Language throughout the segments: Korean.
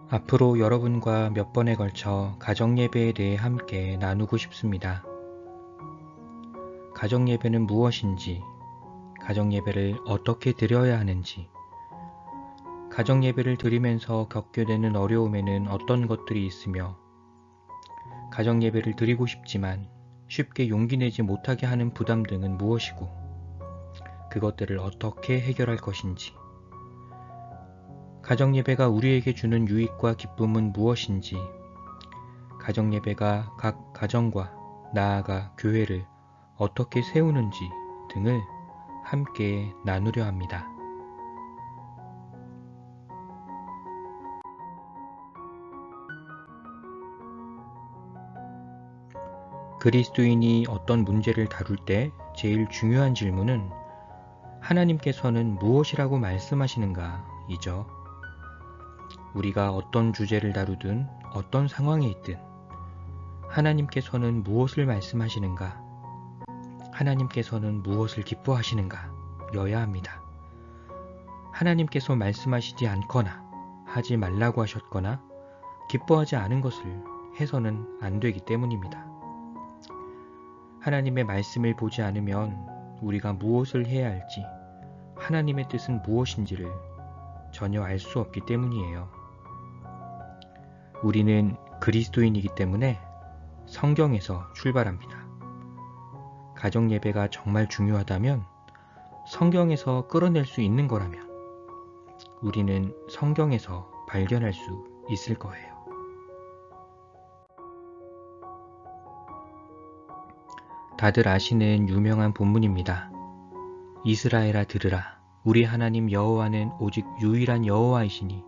앞으로 여러분과 몇 번에 걸쳐 가정예배에 대해 함께 나누고 싶습니다. 가정예배는 무엇인지, 가정예배를 어떻게 드려야 하는지, 가정예배를 드리면서 겪게 되는 어려움에는 어떤 것들이 있으며, 가정예배를 드리고 싶지만 쉽게 용기 내지 못하게 하는 부담 등은 무엇이고, 그것들을 어떻게 해결할 것인지, 가정예배가 우리에게 주는 유익과 기쁨은 무엇인지, 가정예배가 각 가정과 나아가 교회를 어떻게 세우는지 등을 함께 나누려 합니다. 그리스도인이 어떤 문제를 다룰 때 제일 중요한 질문은 하나님께서는 무엇이라고 말씀하시는가 이죠. 우리가 어떤 주제를 다루든 어떤 상황에 있든 하나님께서는 무엇을 말씀하시는가, 하나님께서는 무엇을 기뻐하시는가 여야 합니다. 하나님께서 말씀하시지 않거나 하지 말라고 하셨거나 기뻐하지 않은 것을 해서는 안 되기 때문입니다. 하나님의 말씀을 보지 않으면 우리가 무엇을 해야 할지, 하나님의 뜻은 무엇인지를 전혀 알 수 없기 때문이에요. 우리는 그리스도인이기 때문에 성경에서 출발합니다. 가정예배가 정말 중요하다면, 성경에서 끌어낼 수 있는 거라면 우리는 성경에서 발견할 수 있을 거예요. 다들 아시는 유명한 본문입니다. 이스라엘아 들으라. 우리 하나님 여호와는 오직 유일한 여호와이시니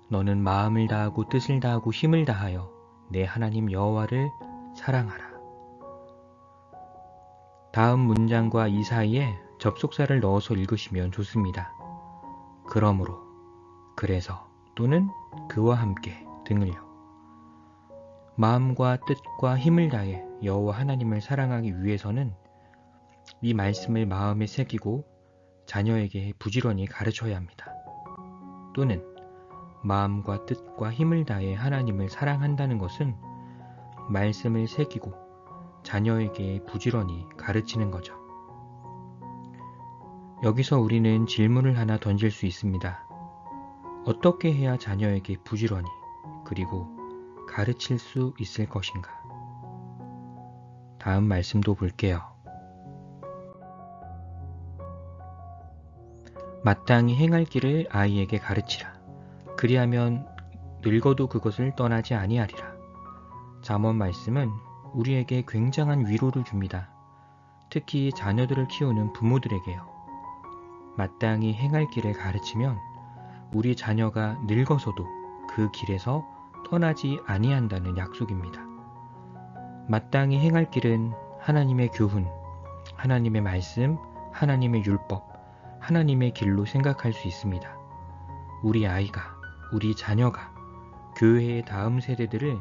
너는 마음을 다하고 뜻을 다하고 힘을 다하여 내 하나님 여호와를 사랑하라. 다음 문장과 이 사이에 접속사를 넣어서 읽으시면 좋습니다. 그러므로, 그래서 또는 그와 함께 등을요. 마음과 뜻과 힘을 다해 여호와 하나님을 사랑하기 위해서는 이 말씀을 마음에 새기고 자녀에게 부지런히 가르쳐야 합니다. 또는 마음과 뜻과 힘을 다해 하나님을 사랑한다는 것은 말씀을 새기고 자녀에게 부지런히 가르치는 거죠. 여기서 우리는 질문을 하나 던질 수 있습니다. 어떻게 해야 자녀에게 부지런히 그리고 가르칠 수 있을 것인가? 다음 말씀도 볼게요. 마땅히 행할 길을 아이에게 가르치라. 그리하면 늙어도 그것을 떠나지 아니하리라. 잠언 말씀은 우리에게 굉장한 위로를 줍니다. 특히 자녀들을 키우는 부모들에게요. 마땅히 행할 길을 가르치면 우리 자녀가 늙어서도 그 길에서 떠나지 아니한다는 약속입니다. 마땅히 행할 길은 하나님의 교훈, 하나님의 말씀, 하나님의 율법, 하나님의 길로 생각할 수 있습니다. 우리 아이가, 우리 자녀가 교회의 다음 세대들을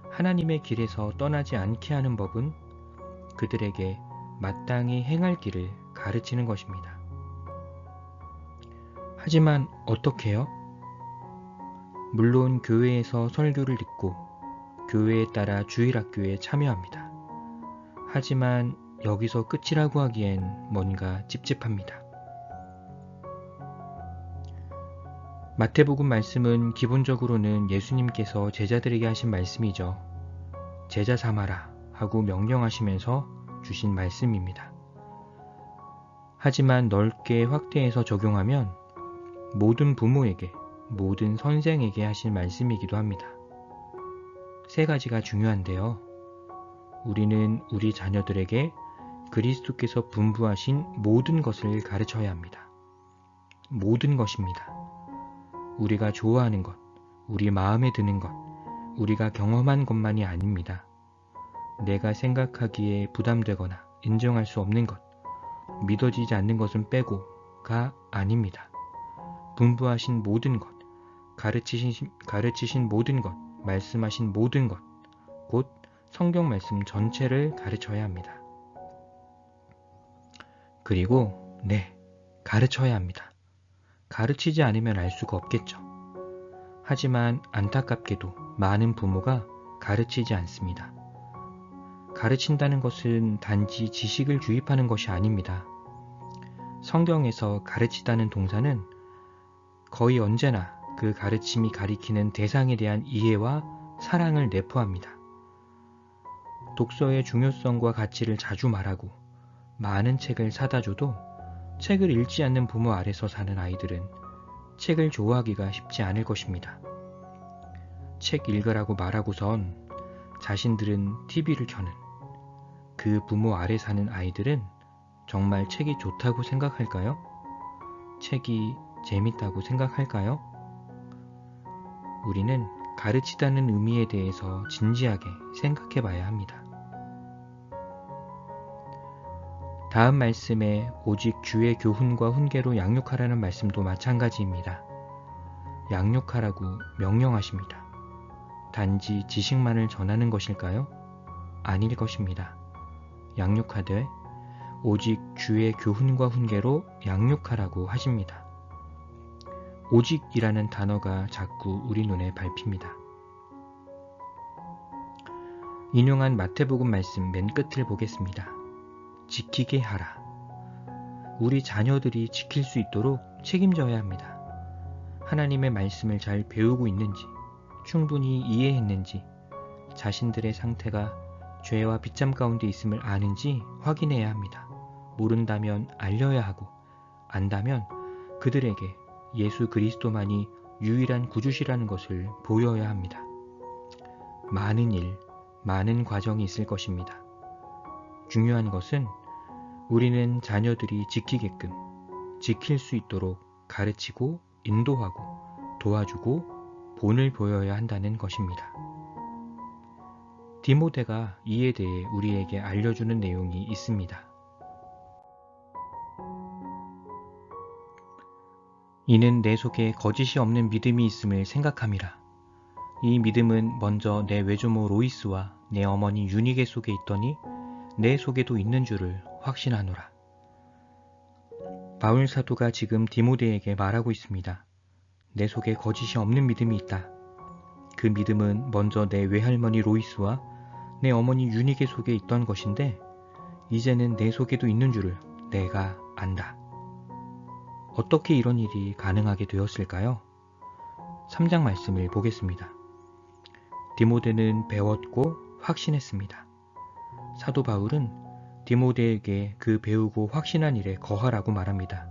하나님의 길에서 떠나지 않게 하는 법은 그들에게 마땅히 행할 길을 가르치는 것입니다. 하지만 어떻게요? 물론 교회에서 설교를 듣고 교회에 따라 주일학교에 참여합니다. 하지만 여기서 끝이라고 하기엔 뭔가 찝찝합니다. 마태복음 말씀은 기본적으로는 예수님께서 제자들에게 하신 말씀이죠. 제자 삼아라 하고 명령하시면서 주신 말씀입니다. 하지만 넓게 확대해서 적용하면 모든 부모에게, 모든 선생에게 하신 말씀이기도 합니다. 세 가지가 중요한데요. 우리는 우리 자녀들에게 그리스도께서 분부하신 모든 것을 가르쳐야 합니다. 모든 것입니다. 우리가 좋아하는 것, 우리 마음에 드는 것, 우리가 경험한 것만이 아닙니다. 내가 생각하기에 부담되거나 인정할 수 없는 것, 믿어지지 않는 것은 빼고가 아닙니다. 분부하신 모든 것, 가르치신 모든 것, 말씀하신 모든 것, 곧 성경 말씀 전체를 가르쳐야 합니다. 그리고 가르쳐야 합니다. 가르치지 않으면 알 수가 없겠죠. 하지만 안타깝게도 많은 부모가 가르치지 않습니다. 가르친다는 것은 단지 지식을 주입하는 것이 아닙니다. 성경에서 가르치다는 동사는 거의 언제나 그 가르침이 가리키는 대상에 대한 이해와 사랑을 내포합니다. 독서의 중요성과 가치를 자주 말하고 많은 책을 사다 줘도 책을 읽지 않는 부모 아래서 사는 아이들은 책을 좋아하기가 쉽지 않을 것입니다. 책 읽으라고 말하고선 자신들은 TV를 켜는 그 부모 아래 사는 아이들은 정말 책이 좋다고 생각할까요? 책이 재밌다고 생각할까요? 우리는 가르치다는 의미에 대해서 진지하게 생각해 봐야 합니다. 다음 말씀에 오직 주의 교훈과 훈계로 양육하라는 말씀도 마찬가지입니다. 양육하라고 명령하십니다. 단지 지식만을 전하는 것일까요? 아닐 것입니다. 양육하되 오직 주의 교훈과 훈계로 양육하라고 하십니다. 오직이라는 단어가 자꾸 우리 눈에 밟힙니다. 인용한 마태복음 말씀 맨 끝을 보겠습니다. 지키게 하라. 우리 자녀들이 지킬 수 있도록 책임져야 합니다. 하나님의 말씀을 잘 배우고 있는지, 충분히 이해했는지, 자신들의 상태가 죄와 비참 가운데 있음을 아는지 확인해야 합니다. 모른다면 알려야 하고, 안다면 그들에게 예수 그리스도만이 유일한 구주시라는 것을 보여야 합니다. 많은 일, 많은 과정이 있을 것입니다. 중요한 것은 우리는 자녀들이 지키게끔, 지킬 수 있도록 가르치고 인도하고 도와주고 본을 보여야 한다는 것입니다. 디모데가 이에 대해 우리에게 알려주는 내용이 있습니다. 이는 내 속에 거짓이 없는 믿음이 있음을 생각함이라. 이 믿음은 먼저 내 외조모 로이스와 내 어머니 유니게 속에 있더니 내 속에도 있는 줄을 확신하노라. 바울 사도가 지금 디모데에게 말하고 있습니다. 내 속에 거짓이 없는 믿음이 있다. 그 믿음은 먼저 내 외할머니 로이스와 내 어머니 유니게 속에 있던 것인데 이제는 내 속에도 있는 줄을 내가 안다. 어떻게 이런 일이 가능하게 되었을까요? 3장 말씀을 보겠습니다. 디모데는 배웠고 확신했습니다. 사도 바울은 디모데에게 그 배우고 확신한 일에 거하라고 말합니다.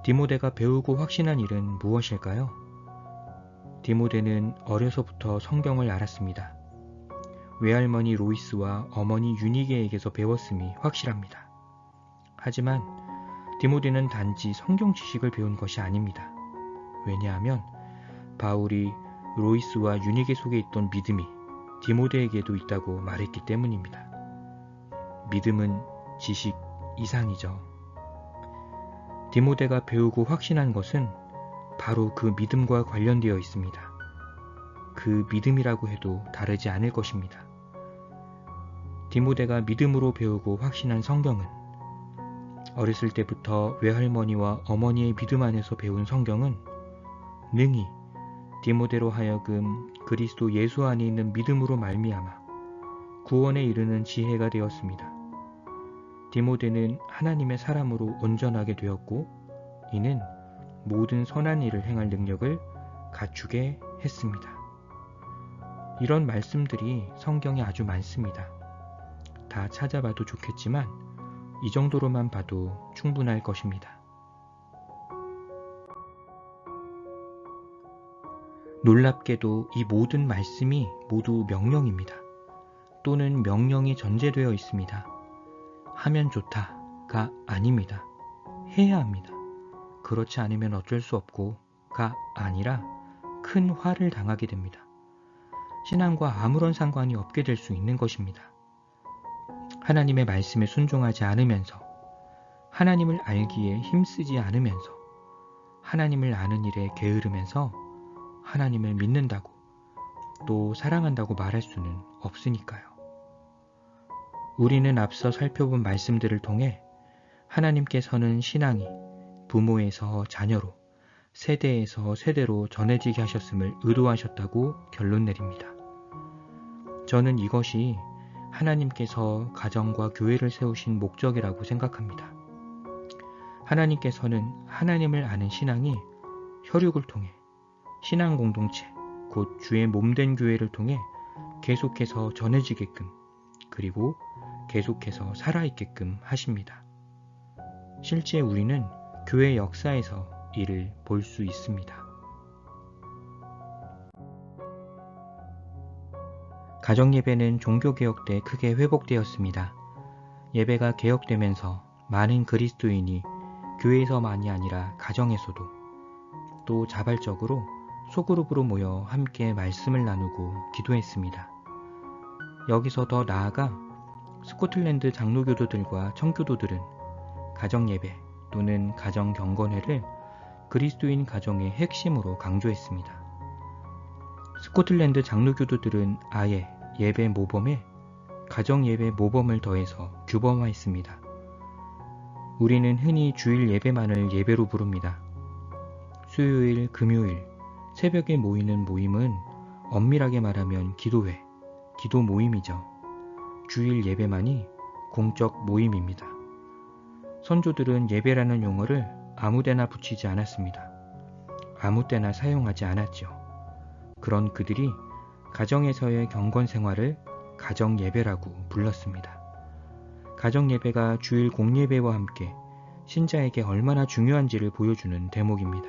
디모데가 배우고 확신한 일은 무엇일까요? 디모데는 어려서부터 성경을 알았습니다. 외할머니 로이스와 어머니 유니게에게서 배웠음이 확실합니다. 하지만 디모데는 단지 성경 지식을 배운 것이 아닙니다. 왜냐하면 바울이 로이스와 유니게 속에 있던 믿음이 디모데에게도 있다고 말했기 때문입니다. 믿음은 지식 이상이죠. 디모데가 배우고 확신한 것은 바로 그 믿음과 관련되어 있습니다. 그 믿음이라고 해도 다르지 않을 것입니다. 디모데가 믿음으로 배우고 확신한 성경은 어렸을 때부터 외할머니와 어머니의 믿음 안에서 배운 성경은 능히 디모데로 하여금 그리스도 예수 안에 있는 믿음으로 말미암아 구원에 이르는 지혜가 되었습니다. 디모데는 하나님의 사람으로 온전하게 되었고 이는 모든 선한 일을 행할 능력을 갖추게 했습니다. 이런 말씀들이 성경에 아주 많습니다. 다 찾아봐도 좋겠지만 이 정도로만 봐도 충분할 것입니다. 놀랍게도 이 모든 말씀이 모두 명령입니다. 또는 명령이 전제되어 있습니다. 하면 좋다가 아닙니다. 해야 합니다. 그렇지 않으면 어쩔 수 없고가 아니라 큰 화를 당하게 됩니다. 신앙과 아무런 상관이 없게 될 수 있는 것입니다. 하나님의 말씀에 순종하지 않으면서 하나님을 알기에 힘쓰지 않으면서 하나님을 아는 일에 게으르면서 하나님을 믿는다고 또 사랑한다고 말할 수는 없으니까요. 우리는 앞서 살펴본 말씀들을 통해 하나님께서는 신앙이 부모에서 자녀로, 세대에서 세대로 전해지게 하셨음을 의도하셨다고 결론 내립니다. 저는 이것이 하나님께서 가정과 교회를 세우신 목적이라고 생각합니다. 하나님께서는 하나님을 아는 신앙이 혈육을 통해 신앙 공동체, 곧 주의 몸된 교회를 통해 계속해서 전해지게끔 그리고 계속해서 살아있게끔 하십니다. 실제 우리는 교회 역사에서 이를 볼 수 있습니다. 가정예배는 종교개혁 때 크게 회복되었습니다. 예배가 개혁되면서 많은 그리스도인이 교회에서만이 아니라 가정에서도 또 자발적으로 소그룹으로 모여 함께 말씀을 나누고 기도했습니다. 여기서 더 나아가 스코틀랜드 장로교도들과 청교도들은 가정예배 또는 가정경건회를 그리스도인 가정의 핵심으로 강조했습니다. 스코틀랜드 장로교도들은 아예 예배 모범에 가정예배 모범을 더해서 규범화했습니다. 우리는 흔히 주일 예배만을 예배로 부릅니다. 수요일, 금요일, 새벽에 모이는 모임은 엄밀하게 말하면 기도회, 기도 모임이죠. 주일 예배만이 공적 모임입니다. 선조들은 예배라는 용어를 아무데나 붙이지 않았습니다. 아무 때나 사용하지 않았죠. 그런 그들이 가정에서의 경건 생활을 가정예배라고 불렀습니다. 가정예배가 주일 공예배와 함께 신자에게 얼마나 중요한지를 보여주는 대목입니다.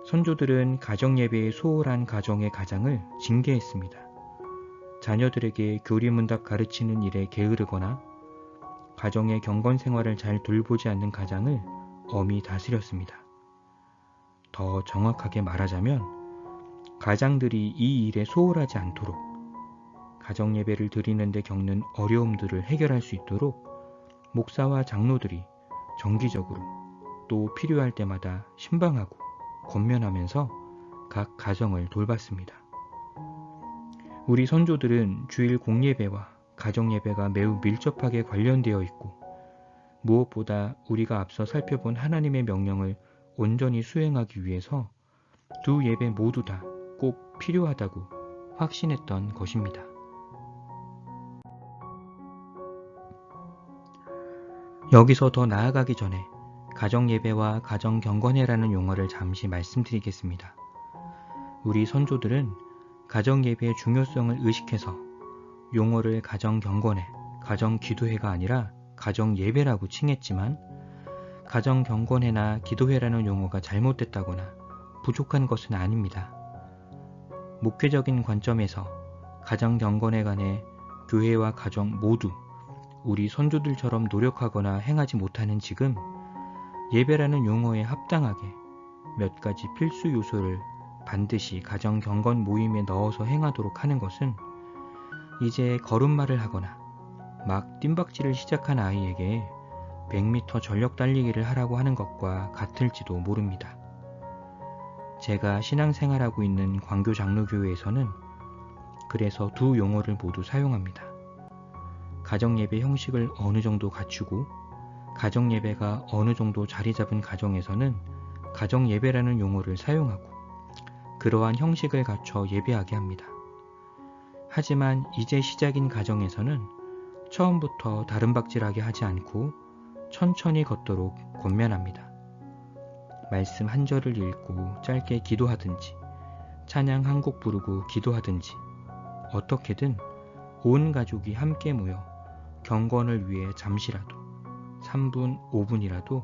선조들은 가정예배의 소홀한 가정의 가장을 징계했습니다. 자녀들에게 교리문답 가르치는 일에 게으르거나 가정의 경건 생활을 잘 돌보지 않는 가장을 엄히 다스렸습니다. 더 정확하게 말하자면 가장들이 이 일에 소홀하지 않도록 가정예배를 드리는데 겪는 어려움들을 해결할 수 있도록 목사와 장로들이 정기적으로 또 필요할 때마다 신방하고 권면하면서 각 가정을 돌봤습니다. 우리 선조들은 주일 공예배와 가정예배가 매우 밀접하게 관련되어 있고 무엇보다 우리가 앞서 살펴본 하나님의 명령을 온전히 수행하기 위해서 두 예배 모두 다 꼭 필요하다고 확신했던 것입니다. 여기서 더 나아가기 전에 가정예배와 가정경건회라는 용어를 잠시 말씀드리겠습니다. 우리 선조들은 가정예배의 중요성을 의식해서 용어를 가정경건회, 가정기도회가 아니라 가정예배라고 칭했지만 가정경건회나 기도회라는 용어가 잘못됐다거나 부족한 것은 아닙니다. 목회적인 관점에서 가정경건회 간에 교회와 가정 모두 우리 선조들처럼 노력하거나 행하지 못하는 지금 예배라는 용어에 합당하게 몇 가지 필수 요소를 반드시 가정경건 모임에 넣어서 행하도록 하는 것은 이제 걸음마를 하거나 막 뜀박질을 시작한 아이에게 100m 전력 달리기를 하라고 하는 것과 같을지도 모릅니다. 제가 신앙생활하고 있는 광교 장로교회에서는 그래서 두 용어를 모두 사용합니다. 가정예배 형식을 어느 정도 갖추고 가정예배가 어느 정도 자리 잡은 가정에서는 가정예배라는 용어를 사용하고 그러한 형식을 갖춰 예배하게 합니다. 하지만 이제 시작인 가정에서는 처음부터 다름박질하게 하지 않고 천천히 걷도록 권면합니다. 말씀 한 절을 읽고 짧게 기도하든지 찬양 한 곡 부르고 기도하든지 어떻게든 온 가족이 함께 모여 경건을 위해 잠시라도 3분, 5분이라도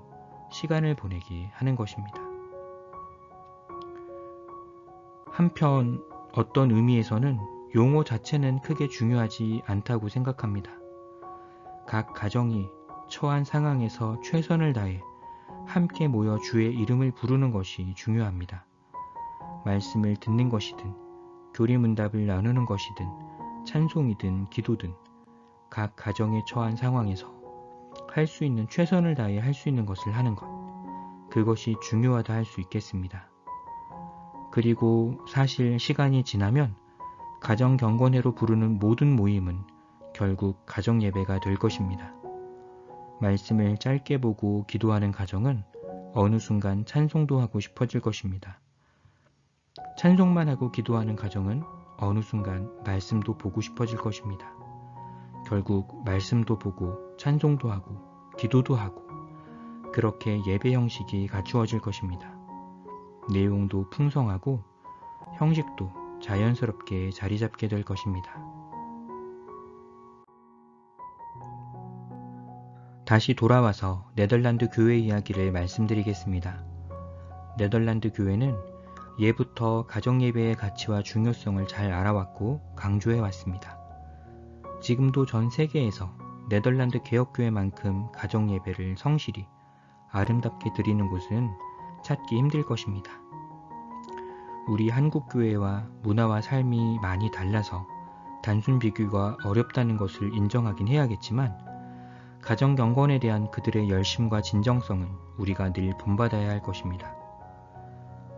시간을 보내게 하는 것입니다. 한편 어떤 의미에서는 용어 자체는 크게 중요하지 않다고 생각합니다. 각 가정이 처한 상황에서 최선을 다해 함께 모여 주의 이름을 부르는 것이 중요합니다. 말씀을 듣는 것이든 교리문답을 나누는 것이든 찬송이든 기도든 각 가정에 처한 상황에서 할 수 있는 최선을 다해 할 수 있는 것을 하는 것, 그것이 중요하다 할 수 있겠습니다. 그리고 사실 시간이 지나면 가정경건회로 부르는 모든 모임은 결국 가정예배가 될 것입니다. 말씀을 짧게 보고 기도하는 가정은 어느 순간 찬송도 하고 싶어질 것입니다. 찬송만 하고 기도하는 가정은 어느 순간 말씀도 보고 싶어질 것입니다. 결국 말씀도 보고 찬송도 하고 기도도 하고 그렇게 예배 형식이 갖추어질 것입니다. 내용도 풍성하고 형식도 자연스럽게 자리 잡게 될 것입니다. 다시 돌아와서 네덜란드 교회 이야기를 말씀드리겠습니다. 네덜란드 교회는 예부터 가정예배의 가치와 중요성을 잘 알아왔고 강조해 왔습니다. 지금도 전 세계에서 네덜란드 개혁교회만큼 가정예배를 성실히 아름답게 드리는 곳은 찾기 힘들 것입니다. 우리 한국교회와 문화와 삶이 많이 달라서 단순 비교가 어렵다는 것을 인정하긴 해야겠지만 가정경건에 대한 그들의 열심과 진정성은 우리가 늘 본받아야 할 것입니다.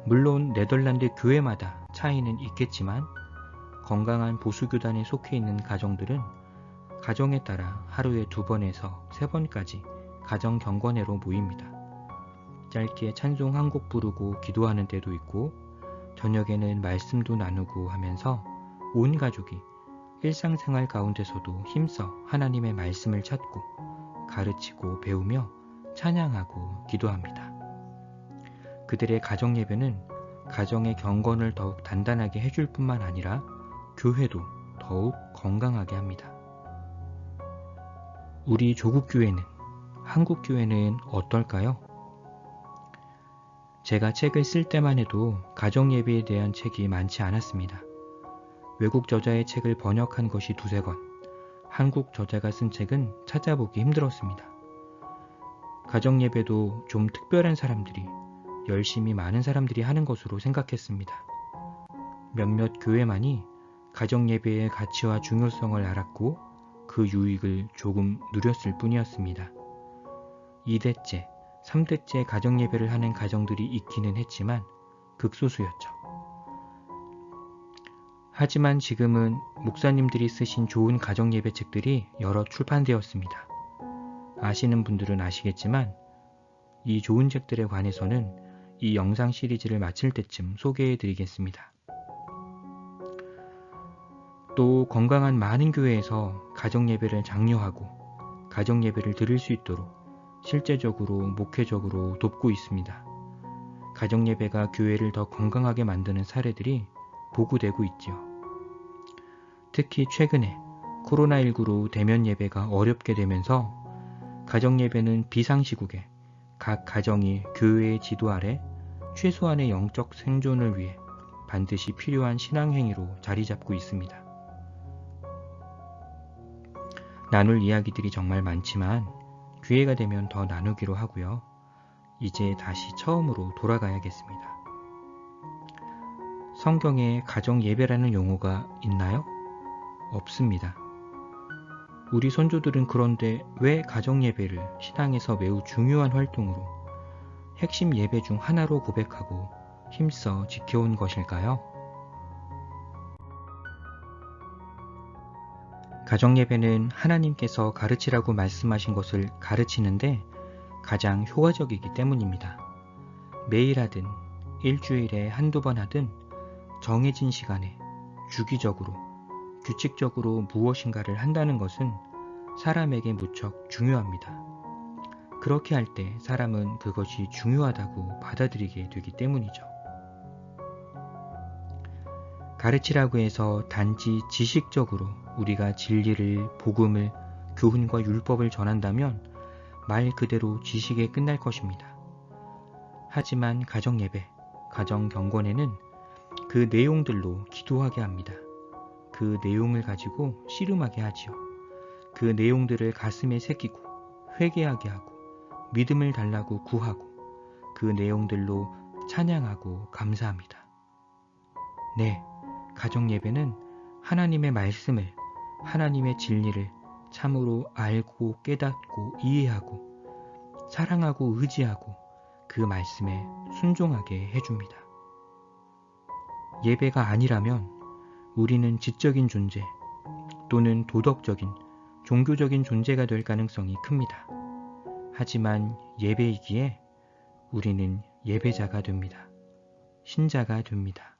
물론 네덜란드 교회마다 차이는 있겠지만 건강한 보수교단에 속해 있는 가정들은 가정에 따라 하루에 2번에서 3번까지 가정경건회로 모입니다. 짧게 찬송 한 곡 부르고 기도하는 때도 있고 저녁에는 말씀도 나누고 하면서 온 가족이 일상생활 가운데서도 힘써 하나님의 말씀을 찾고 가르치고 배우며 찬양하고 기도합니다. 그들의 가정예배는 가정의 경건을 더욱 단단하게 해줄 뿐만 아니라 교회도 더욱 건강하게 합니다. 우리 조국교회는, 한국교회는 어떨까요? 제가 책을 쓸 때만 해도 가정예배에 대한 책이 많지 않았습니다. 외국 저자의 책을 번역한 것이 2-3권, 한국 저자가 쓴 책은 찾아보기 힘들었습니다. 가정예배도 좀 특별한 사람들이, 열심히 많은 사람들이 하는 것으로 생각했습니다. 몇몇 교회만이 가정예배의 가치와 중요성을 알았고 그 유익을 조금 누렸을 뿐이었습니다. 2대째, 3대째 가정예배를 하는 가정들이 있기는 했지만 극소수였죠. 하지만 지금은 목사님들이 쓰신 좋은 가정예배 책들이 여러 출판되었습니다. 아시는 분들은 아시겠지만 이 좋은 책들에 관해서는 이 영상 시리즈를 마칠 때쯤 소개해드리겠습니다. 또 건강한 많은 교회에서 가정예배를 장려하고 가정예배를 드릴 수 있도록 실제적으로 목회적으로 돕고 있습니다. 가정예배가 교회를 더 건강하게 만드는 사례들이 보고되고 있지요. 특히 최근에 코로나19로 대면 예배가 어렵게 되면서 가정예배는 비상시국에 각 가정이 교회의 지도 아래 최소한의 영적 생존을 위해 반드시 필요한 신앙행위로 자리 잡고 있습니다. 나눌 이야기들이 정말 많지만 기회가 되면 더 나누기로 하고요. 이제 다시 처음으로 돌아가야겠습니다. 성경에 가정예배라는 용어가 있나요? 없습니다. 우리 선조들은 그런데 왜 가정예배를 신앙에서 매우 중요한 활동으로 핵심 예배 중 하나로 고백하고 힘써 지켜온 것일까요? 가정예배는 하나님께서 가르치라고 말씀하신 것을 가르치는데 가장 효과적이기 때문입니다. 매일 하든 일주일에 1-2번 하든 정해진 시간에 주기적으로 규칙적으로 무엇인가를 한다는 것은 사람에게 무척 중요합니다. 그렇게 할 때 사람은 그것이 중요하다고 받아들이게 되기 때문이죠. 가르치라고 해서 단지 지식적으로 우리가 진리를, 복음을, 교훈과 율법을 전한다면 말 그대로 지식에 끝날 것입니다. 하지만 가정예배, 가정경건에는 그 내용들로 기도하게 합니다. 그 내용을 가지고 씨름하게 하지요. 그 내용들을 가슴에 새기고 회개하게 하고 믿음을 달라고 구하고 그 내용들로 찬양하고 감사합니다. 네, 가정예배는 하나님의 말씀을, 하나님의 진리를 참으로 알고 깨닫고 이해하고 사랑하고 의지하고 그 말씀에 순종하게 해줍니다. 예배가 아니라면 우리는 지적인 존재 또는 도덕적인, 종교적인 존재가 될 가능성이 큽니다. 하지만 예배이기에 우리는 예배자가 됩니다. 신자가 됩니다.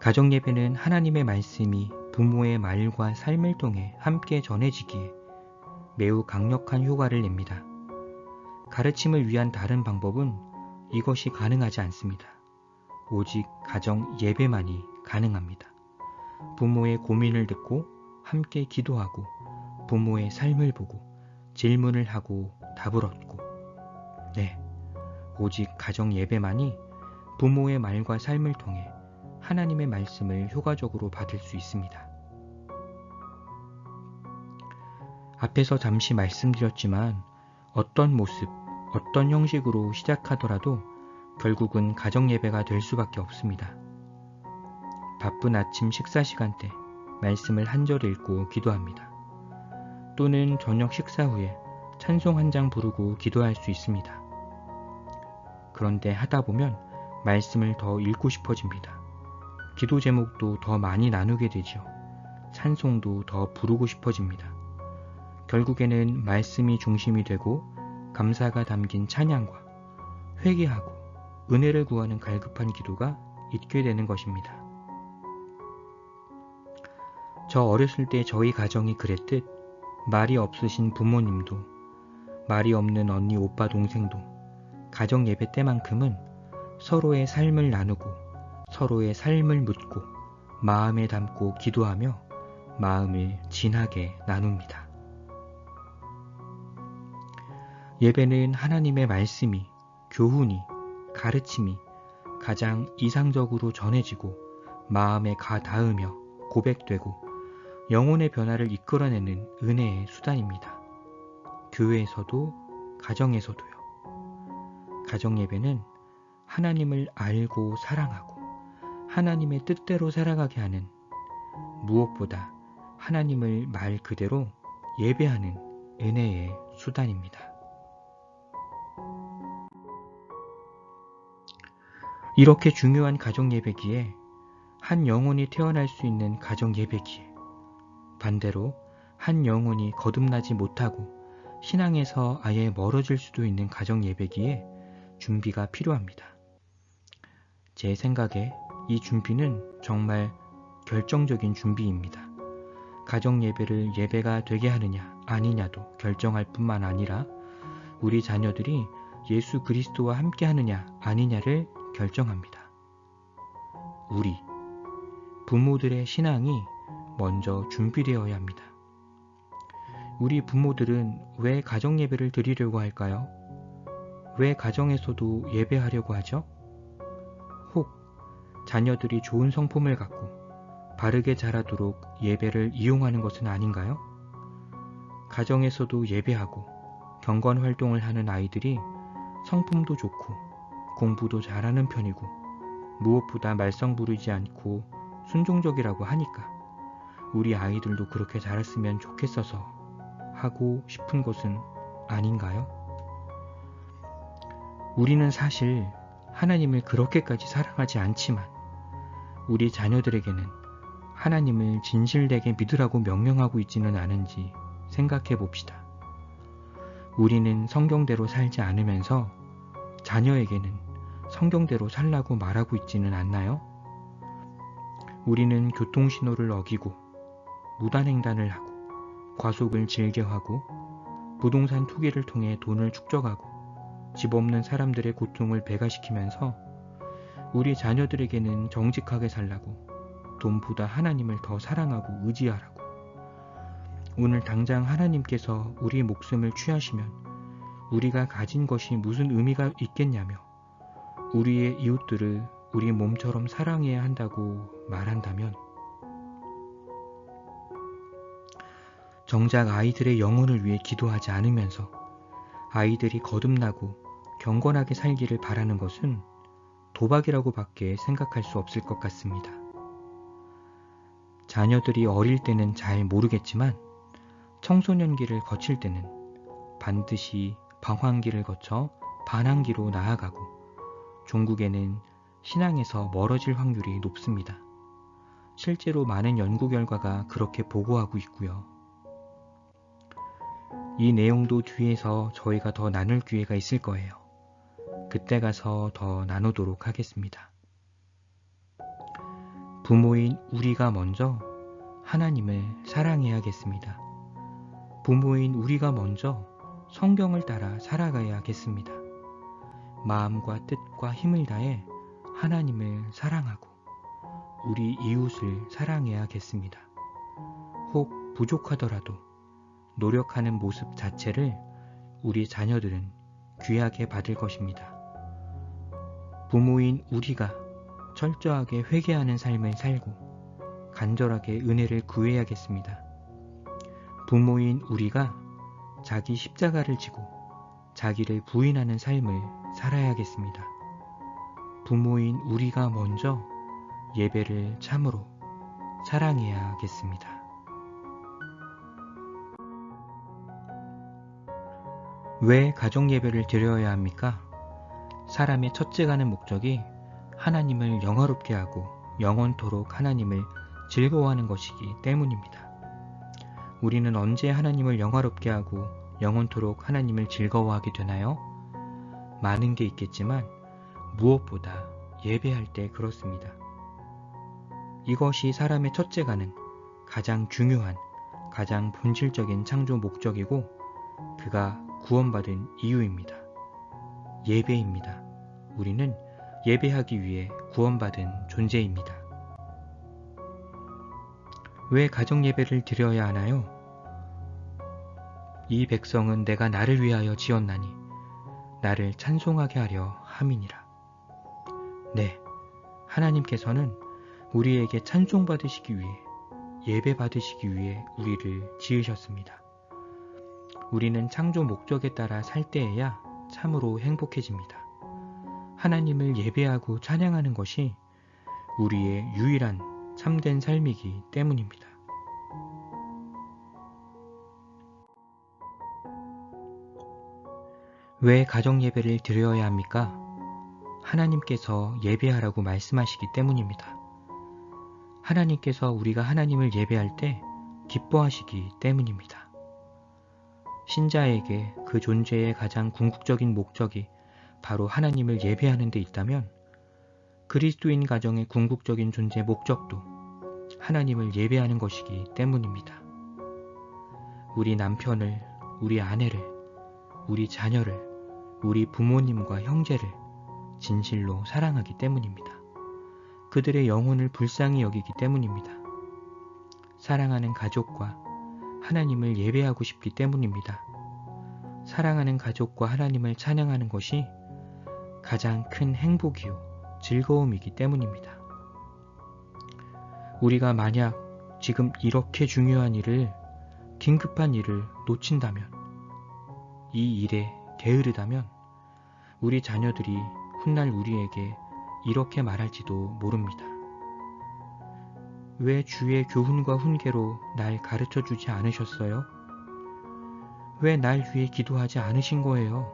가정예배는 하나님의 말씀이 부모의 말과 삶을 통해 함께 전해지기에 매우 강력한 효과를 냅니다. 가르침을 위한 다른 방법은 이것이 가능하지 않습니다. 오직 가정 예배만이 가능합니다. 부모의 고민을 듣고 함께 기도하고 부모의 삶을 보고 질문을 하고 답을 얻고, 네, 오직 가정 예배만이 부모의 말과 삶을 통해 하나님의 말씀을 효과적으로 받을 수 있습니다. 앞에서 잠시 말씀드렸지만 어떤 모습, 어떤 형식으로 시작하더라도 결국은 가정 예배가 될 수밖에 없습니다. 바쁜 아침 식사 시간 때 말씀을 한 절 읽고 기도합니다. 또는 저녁 식사 후에 찬송 한 장 부르고 기도할 수 있습니다. 그런데 하다 보면 말씀을 더 읽고 싶어집니다. 기도 제목도 더 많이 나누게 되죠. 찬송도 더 부르고 싶어집니다. 결국에는 말씀이 중심이 되고 감사가 담긴 찬양과 회개하고 은혜를 구하는 갈급한 기도가 있게 되는 것입니다. 저 어렸을 때 저희 가정이 그랬듯 말이 없으신 부모님도 말이 없는 언니, 오빠, 동생도 가정 예배 때만큼은 서로의 삶을 나누고 서로의 삶을 묻고 마음에 담고 기도하며 마음을 진하게 나눕니다. 예배는 하나님의 말씀이, 교훈이, 가르침이 가장 이상적으로 전해지고 마음에 가 닿으며 고백되고 영혼의 변화를 이끌어내는 은혜의 수단입니다. 교회에서도 가정에서도요. 가정 예배는 하나님을 알고 사랑하고 하나님의 뜻대로 살아가게 하는, 무엇보다 하나님을 말 그대로 예배하는 은혜의 수단입니다. 이렇게 중요한 가정 예배기에, 한 영혼이 태어날 수 있는 가정 예배기에, 반대로 한 영혼이 거듭나지 못하고 신앙에서 아예 멀어질 수도 있는 가정 예배기에 준비가 필요합니다. 제 생각에 이 준비는 정말 결정적인 준비입니다. 가정 예배를 예배가 되게 하느냐 아니냐도 결정할 뿐만 아니라 우리 자녀들이 예수 그리스도와 함께 하느냐 아니냐를 결정합니다. 우리 부모들의 신앙이 먼저 준비되어야 합니다. 우리 부모들은 왜 가정 예배를 드리려고 할까요? 왜 가정에서도 예배하려고 하죠? 혹 자녀들이 좋은 성품을 갖고 바르게 자라도록 예배를 이용하는 것은 아닌가요? 가정에서도 예배하고 경건 활동을 하는 아이들이 성품도 좋고 공부도 잘하는 편이고 무엇보다 말썽 부리지 않고 순종적이라고 하니까 우리 아이들도 그렇게 자랐으면 좋겠어서 하고 싶은 것은 아닌가요? 우리는 사실 하나님을 그렇게까지 사랑하지 않지만 우리 자녀들에게는 하나님을 진실되게 믿으라고 명령하고 있지는 않은지 생각해 봅시다. 우리는 성경대로 살지 않으면서 자녀에게는 성경대로 살라고 말하고 있지는 않나요? 우리는 교통신호를 어기고 무단횡단을 하고 과속을 즐겨하고 부동산 투기를 통해 돈을 축적하고 집 없는 사람들의 고통을 배가시키면서 우리 자녀들에게는 정직하게 살라고, 돈보다 하나님을 더 사랑하고 의지하라고, 오늘 당장 하나님께서 우리 목숨을 취하시면 우리가 가진 것이 무슨 의미가 있겠냐며 우리의 이웃들을 우리 몸처럼 사랑해야 한다고 말한다면 정작 아이들의 영혼을 위해 기도하지 않으면서 아이들이 거듭나고 경건하게 살기를 바라는 것은 도박이라고 밖에 생각할 수 없을 것 같습니다. 자녀들이 어릴 때는 잘 모르겠지만 청소년기를 거칠 때는 반드시 방황기를 거쳐 반항기로 나아가고 종국에는 신앙에서 멀어질 확률이 높습니다. 실제로 많은 연구 결과가 그렇게 보고하고 있고요. 이 내용도 뒤에서 저희가 더 나눌 기회가 있을 거예요. 그때 가서 더 나누도록 하겠습니다. 부모인 우리가 먼저 하나님을 사랑해야겠습니다. 부모인 우리가 먼저 성경을 따라 살아가야겠습니다. 마음과 뜻과 힘을 다해 하나님을 사랑하고 우리 이웃을 사랑해야겠습니다. 혹 부족하더라도 노력하는 모습 자체를 우리 자녀들은 귀하게 받을 것입니다. 부모인 우리가 철저하게 회개하는 삶을 살고 간절하게 은혜를 구해야겠습니다. 부모인 우리가 자기 십자가를 지고 자기를 부인하는 삶을 살아야겠습니다. 부모인 우리가 먼저 예배를 참으로 사랑해야겠습니다. 왜 가정 예배를 드려야 합니까? 사람의 첫째 가는 목적이 하나님을 영화롭게 하고 영원토록 하나님을 즐거워하는 것이기 때문입니다. 우리는 언제 하나님을 영화롭게 하고 영원토록 하나님을 즐거워하게 되나요? 많은 게 있겠지만 무엇보다 예배할 때 그렇습니다. 이것이 사람의 첫째 가는 가장 중요한, 가장 본질적인 창조 목적이고 그가 구원받은 이유입니다. 예배입니다. 우리는 예배하기 위해 구원받은 존재입니다. 왜 가정 예배를 드려야 하나요? 이 백성은 내가 나를 위하여 지었나니 나를 찬송하게 하려 함이니라. 네, 하나님께서는 우리에게 찬송받으시기 위해, 예배받으시기 위해 우리를 지으셨습니다. 우리는 창조 목적에 따라 살 때에야 참으로 행복해집니다. 하나님을 예배하고 찬양하는 것이 우리의 유일한 참된 삶이기 때문입니다. 왜 가정 예배를 드려야 합니까? 하나님께서 예배하라고 말씀하시기 때문입니다. 하나님께서 우리가 하나님을 예배할 때 기뻐하시기 때문입니다. 신자에게 그 존재의 가장 궁극적인 목적이 바로 하나님을 예배하는 데 있다면 그리스도인 가정의 궁극적인 존재 목적도 하나님을 예배하는 것이기 때문입니다. 우리 남편을, 우리 아내를, 우리 자녀를, 우리 부모님과 형제를 진실로 사랑하기 때문입니다. 그들의 영혼을 불쌍히 여기기 때문입니다. 사랑하는 가족과 하나님을 예배하고 싶기 때문입니다. 사랑하는 가족과 하나님을 찬양하는 것이 가장 큰 행복이요 즐거움이기 때문입니다. 우리가 만약 지금 이렇게 중요한 일을, 긴급한 일을 놓친다면, 이 일에 게으르다면 우리 자녀들이 훗날 우리에게 이렇게 말할지도 모릅니다. 왜 주의 교훈과 훈계로 날 가르쳐주지 않으셨어요? 왜 날 위해 기도하지 않으신 거예요?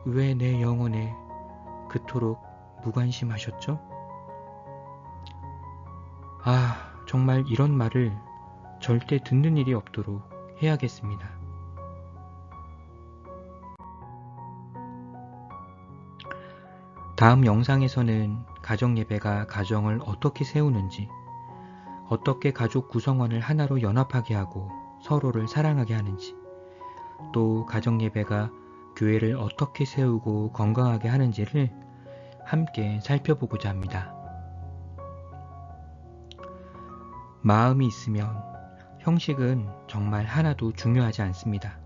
왜 내 영혼에 그토록 무관심하셨죠? 정말 이런 말을 절대 듣는 일이 없도록 해야겠습니다. 다음 영상에서는 가정예배가 가정을 어떻게 세우는지, 어떻게 가족 구성원을 하나로 연합하게 하고 서로를 사랑하게 하는지, 또 가정예배가 교회를 어떻게 세우고 건강하게 하는지를 함께 살펴보고자 합니다. 마음이 있으면 형식은 정말 하나도 중요하지 않습니다.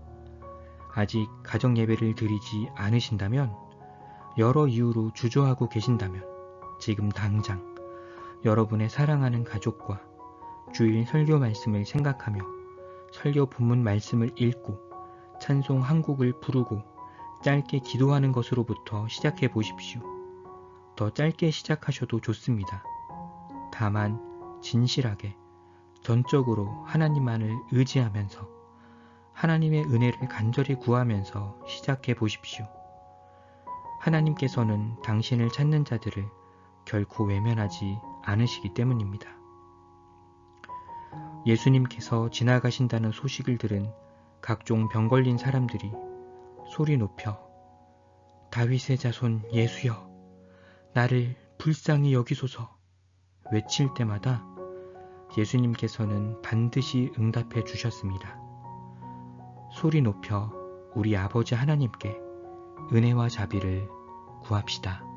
아직 가정예배를 드리지 않으신다면, 여러 이유로 주저하고 계신다면 지금 당장 여러분의 사랑하는 가족과 주일 설교 말씀을 생각하며 설교 본문 말씀을 읽고 찬송 한 곡을 부르고 짧게 기도하는 것으로부터 시작해 보십시오. 더 짧게 시작하셔도 좋습니다. 다만 진실하게 전적으로 하나님만을 의지하면서 하나님의 은혜를 간절히 구하면서 시작해 보십시오. 하나님께서는 당신을 찾는 자들을 결코 외면하지 않으시기 때문입니다. 예수님께서 지나가신다는 소식을 들은 각종 병 걸린 사람들이 소리 높여 다윗의 자손 예수여, 나를 불쌍히 여기소서 외칠 때마다 예수님께서는 반드시 응답해 주셨습니다. 소리 높여 우리 아버지 하나님께 은혜와 자비를 구합시다.